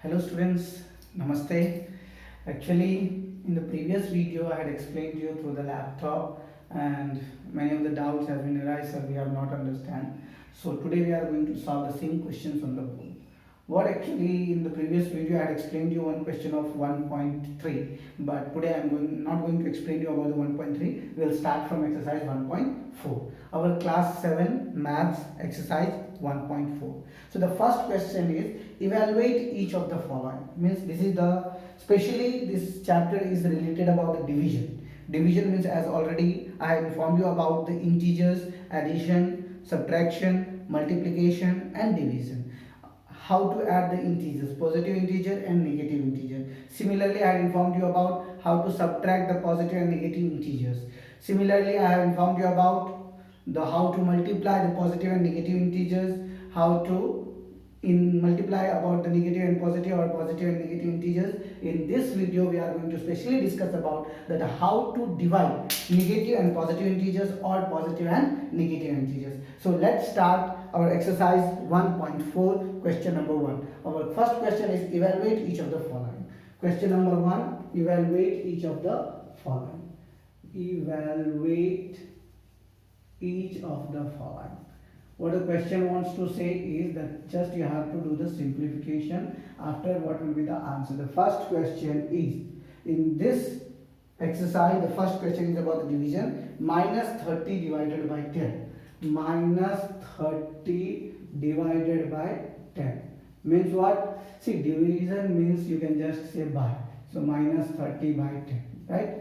Hello students, Namaste. Actually, in the previous video I had explained to you through the laptop and many of the doubts have been arised and we have not understand. So today we are going to solve the same questions on the board. What actually in the previous video I had explained you one question of 1.3, but today I am not going to explain you about the 1.3. We will start from exercise 1.4. Our class 7 maths exercise 1.4. So the first question is evaluate each of the following. Means this is the specially this chapter is related about the division. Division means, as already I have informed you about the integers, addition, subtraction, multiplication and division. How to add the integers, positive integer and negative integer. Similarly, I have informed you about how to subtract the positive and negative integers. Similarly, I have informed you about the how to multiply the positive and negative integers, how to multiply about the negative and positive or positive and negative integers. In this video we are going to specially discuss about that how to divide negative and positive integers or positive and negative integers. So let's start our exercise 1.4, question number 1. Our first question is evaluate each of the following. Question number 1, evaluate each of the following. Evaluate each of the following. What the question wants to say is that just you have to do the simplification. After, what will be the answer? The first question is, in this exercise, the first question is about the division. Minus 30 divided by 10. Minus 30 divided by 10. Means what? See, division means you can just say by. So minus 30 by 10. Right?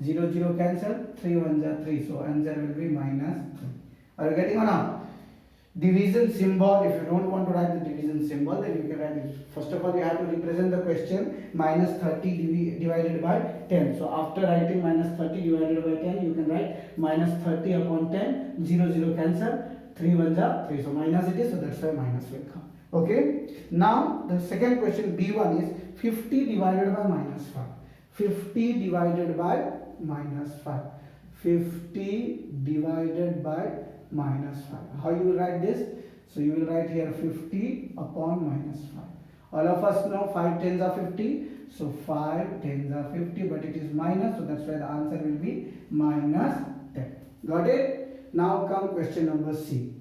0, 0 cancel. 3 ones are 3. So answer will be minus 3. Are you getting or not? Division symbol, if you don't want to write the division symbol, then you can write it. First of all, you have to represent the question minus 30 divided by 10. So after writing minus 30 divided by 10, you can write minus 30 upon 10, 0, 0 cancel, 3 ones are 3. So minus it is, so that's why minus will come. Okay. Now the second question B1 is 50 divided by minus 5. 50 divided by minus 5. 50 divided by minus 5. How you will write this? So you will write here 50 upon minus 5. All of us know 5 tens are 50. So 5 tens are 50, but it is minus. So that's why the answer will be minus 10. Got it? Now come question number C.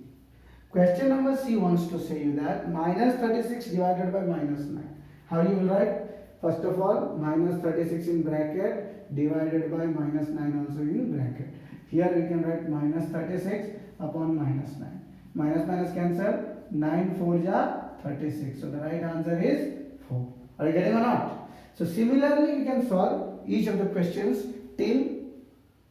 Question number C wants to say you that minus 36 divided by minus 9. How you will write? First of all, minus 36 in bracket divided by minus 9 also in bracket. Here we can write minus 36 upon minus 9. Minus minus cancel. 9 4s are 36. So the right answer is 4. Are you getting or not? So similarly we can solve each of the questions till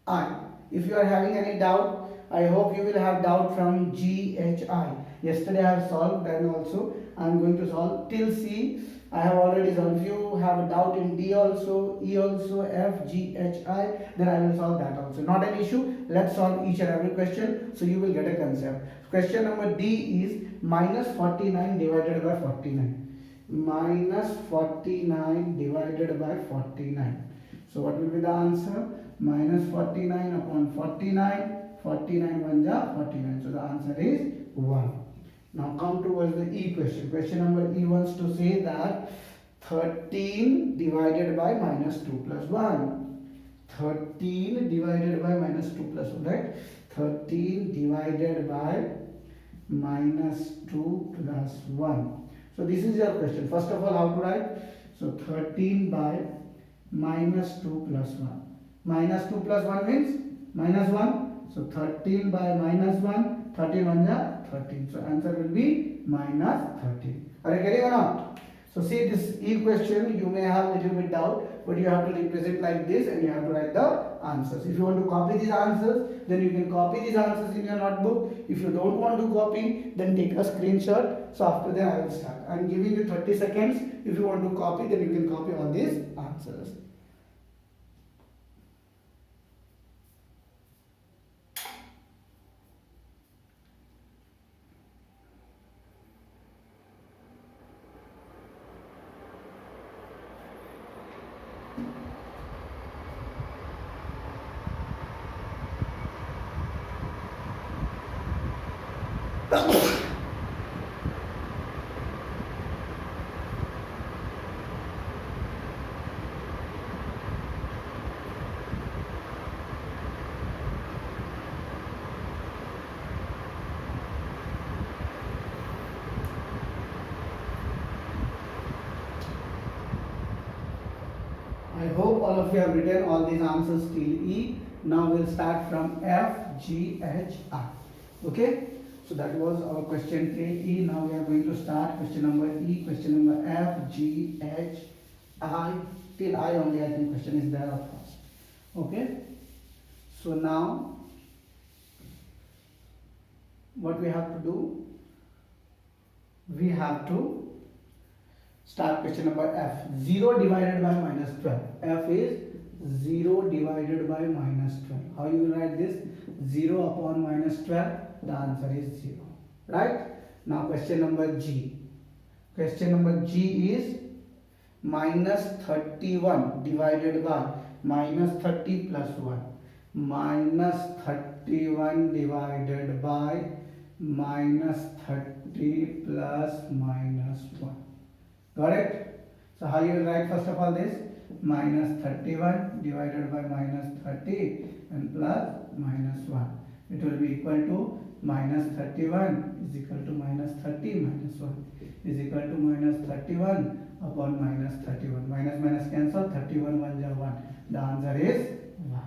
I. If you are having any doubt, I hope you will have doubt from G, H, I. Yesterday I have solved, then also I am going to solve till C. I have already solved. If you have a doubt in D also, E also, F, G, H, I, then I will solve that also. Not an issue. Let's solve each and every question so you will get a concept. Question number D is minus 49 divided by 49. Minus 49 divided by 49. So what will be the answer? Minus 49 upon 49. 49 ones are 49. So the answer is 1. Now come towards the E question. Question number E wants to say that 13 divided by minus 2 plus 1. 13 divided by minus 2 plus 1, right? 13 divided by minus 2 plus 1. So this is your question. First of all, how to write? So 13 by minus 2 plus 1. Minus 2 plus 1 means minus 1. So 13 by minus 1, 13 ones are 13. So answer will be minus 13. Are you getting or not? So see this E question, you may have a little bit doubt, but you have to represent like this and you have to write the answers. If you want to copy these answers, then you can copy these answers in your notebook. If you don't want to copy, then take a screenshot. So after that I will start. I am giving you 30 seconds. If you want to copy, then you can copy all these answers. I hope all of you have written all these answers till E. Now we'll start from F, G, H, I. Okay? So that was our question till E. Now we are going to start question number E, question number F, G, H, I. Till I only, I think question is there of course. Okay? So now what we have to do? We have to start question number F. 0 divided by minus 12. F is 0 divided by minus 12. How you will write this? 0 upon minus 12. The answer is 0. Right? Now question number G. Question number G is minus 31 divided by minus 30 plus 1. Minus 31 divided by minus 30 plus minus 1. Correct? So how you will write first of all this? Minus 31 divided by minus 30 and plus minus 1. It will be equal to minus 31 is equal to minus 30 minus 1 is equal to minus 31 upon minus 31. Minus minus cancel, 31 1 is 1. The answer is 1.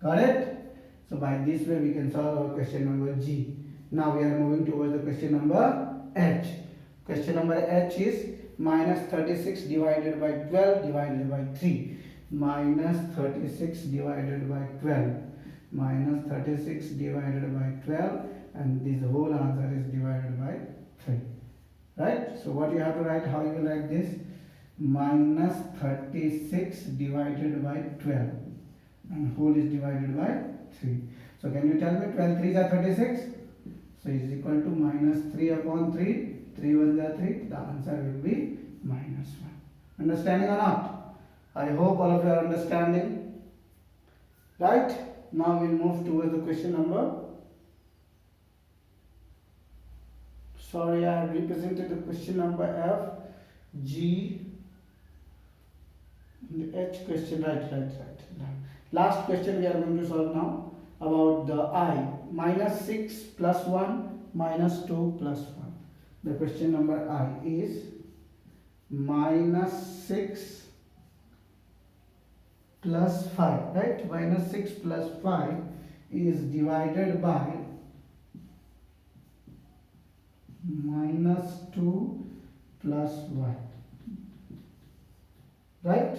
Got it? So by this way we can solve our question number G. Now we are moving towards the question number H. Question number H is minus 36 divided by 12 divided by 3. Minus 36 divided by 12. Minus 36 divided by 12, and this whole answer is divided by 3. Right? So what you have to write, how you will write this? Minus 36 divided by 12 and whole is divided by 3. So can you tell me 12 3s are 36? So is equal to minus 3 upon 3. 3 1s are 3. The answer will be minus 1. Understanding or not? I hope all of you are understanding. Right? Now we'll move towards the question number. Sorry, I have represented the question number F, G, and H question. Right. Last question we are going to solve now about the I. Minus 6 plus 1 minus 2 plus 1. The question number I is minus 6 plus 5, right? Minus 6 plus 5 is divided by minus 2 plus 1, right?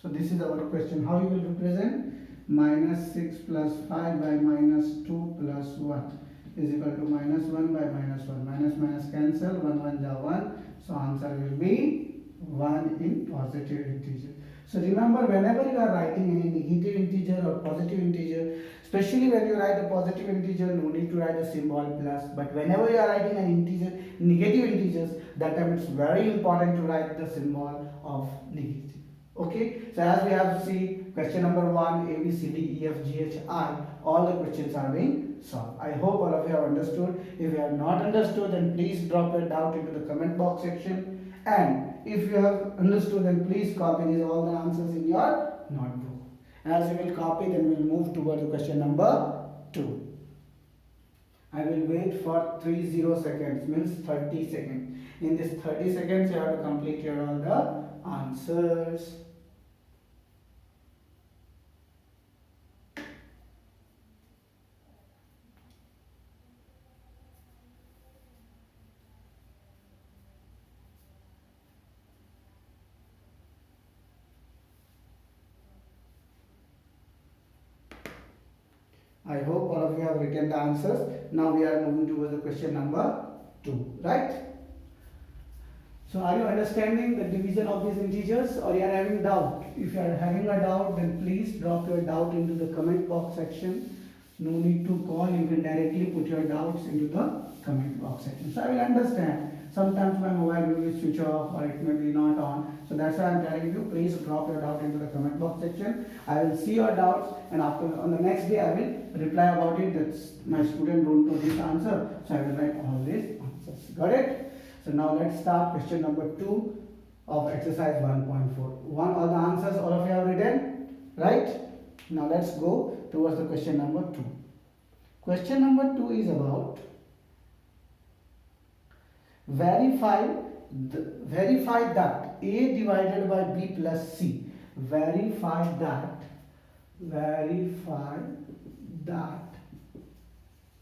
So this is our question. How you will represent? Minus 6 plus 5 by minus 2 plus 1 is equal to minus 1 by minus 1. Minus minus cancel, 1 1 is 1. So answer will be 1 in positive integer. So remember, whenever you are writing any negative integer or positive integer, especially when you write a positive integer, no need to write a symbol plus. But whenever you are writing an integer, negative integers, that time it's very important to write the symbol of negative. Okay, so as we have seen, question number 1, A, B, C, D, E, F, G, H, I, all the questions are being solved. I hope all of you have understood. If you have not understood, then please drop a doubt into the comment box section. And if you have understood, then please copy these all the answers in your notebook. As you will copy, then we will move towards the question number 2. I will wait for 30 seconds, means 30 seconds. In this 30 seconds, you have to complete your all the answers. I hope all of you have written the answers. Now we are moving towards the question number 2, right? So are you understanding the division of these integers, or you are having doubt? If you are having a doubt, then please drop your doubt into the comment box section. No need to call, you can directly put your doubts into the comment box section. So I will understand. Sometimes my mobile will be switch off or it may be not on. So that's why I am telling you, please drop your doubt into the comment box section. I will see your doubts, and after on the next day I will reply about it. That's my student don't know this answer, so I will write all these answers. Got it? So now let's start question number 2 of exercise 1.4. All the answers all of you have written, right? Now let's go towards the question number 2. Question number 2 is about verify that A divided by B plus C verify that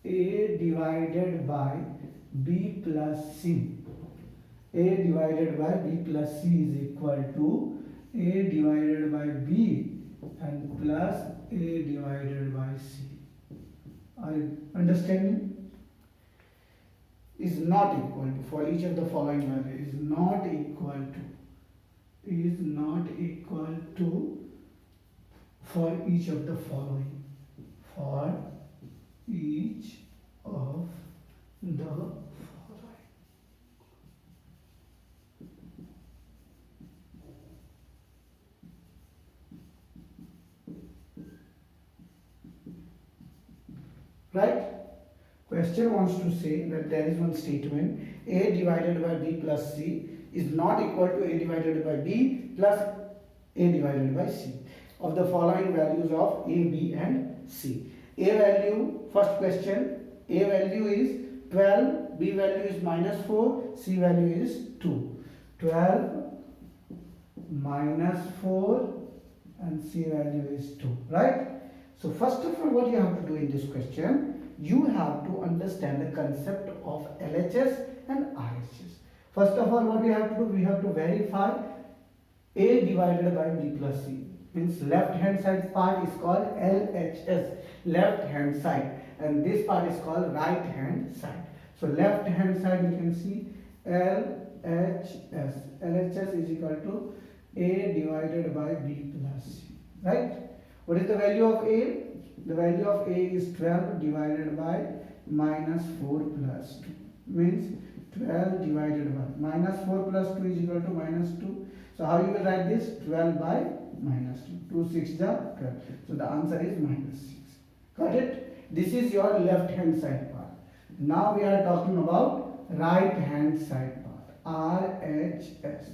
A divided by B plus C, A divided by B plus C is equal to A divided by B and plus A divided by C. Are you understanding? Is not equal to, for each of the following value, is not equal to for each of the following, for each of the following. Right? Question wants to say that there is one statement, A divided by B plus C is not equal to A divided by B plus A divided by C of the following values of A, B and C. A value, first question, A value is 12, B value is -4, C value is 2. 12 -4 and C value is 2, right? So first of all, what you have to do in this question, you have to understand the concept of LHS and RHS. First of all, what we have to do, we have to verify A divided by B plus C. Means left hand side part is called LHS, left hand side, and this part is called right hand side. So left hand side you can see LHS. LHS is equal to A divided by B plus C, right? What is the value of A? The value of A is 12 divided by -4 plus 2. Means 12 divided by -4 plus 2 is equal to -2. So how you will write this? 12 by -2. 2 6 are 12. So the answer is -6. Got it? This is your left hand side part. Now we are talking about right hand side part. RHS.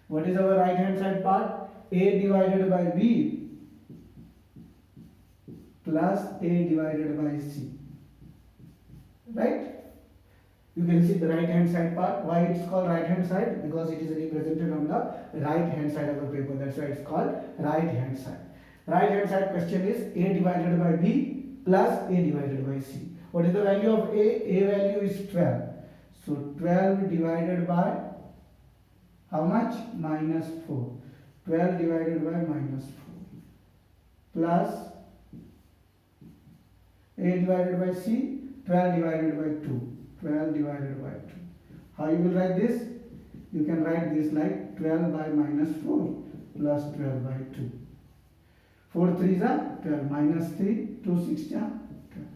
What is our right hand side part? A divided by B plus A divided by C, right? You can see the right hand side part. Why it's called right hand side? Because it is represented on the right hand side of the paper. That's why it's called right hand side. Right hand side question is A divided by B plus A divided by C. What is the value of A? A value is 12. So 12 divided by how much? -4. 12 divided by -4 plus A divided by C, 12 divided by 2. 12 divided by 2. How you will write this? You can write this like 12 by -4 plus 12 by 2. 4 3s are 12. -3, 2 6 are 12.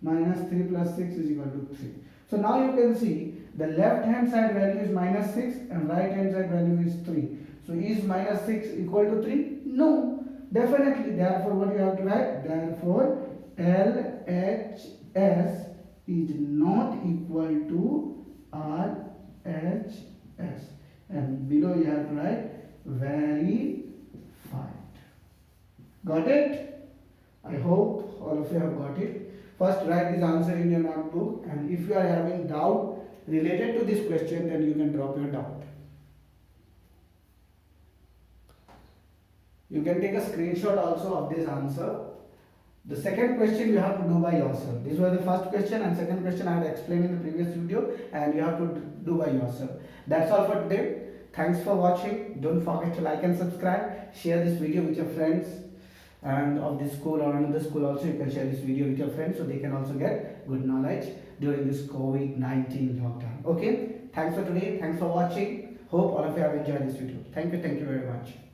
-3 plus 6 is equal to 3. So now you can see the left hand side value is -6 and right hand side value is 3. So is -6 equal to 3? No. Definitely. Therefore what you have to write? Therefore LHS is not equal to RHS, and below you have to write verified. Got it? I hope all of you have got it. First write this answer in your notebook, and if you are having doubt related to this question, then you can drop your doubt. You can take a screenshot also of this answer. The second question you have to do by yourself. This was the first question, and second question I had explained in the previous video, and you have to do by yourself. That's all for today. Thanks for watching. Don't forget to like and subscribe. Share this video with your friends, and of this school or another school also you can share this video with your friends so they can also get good knowledge during this COVID-19 lockdown. Okay? Thanks for today. Thanks for watching. Hope all of you have enjoyed this video. Thank you very much.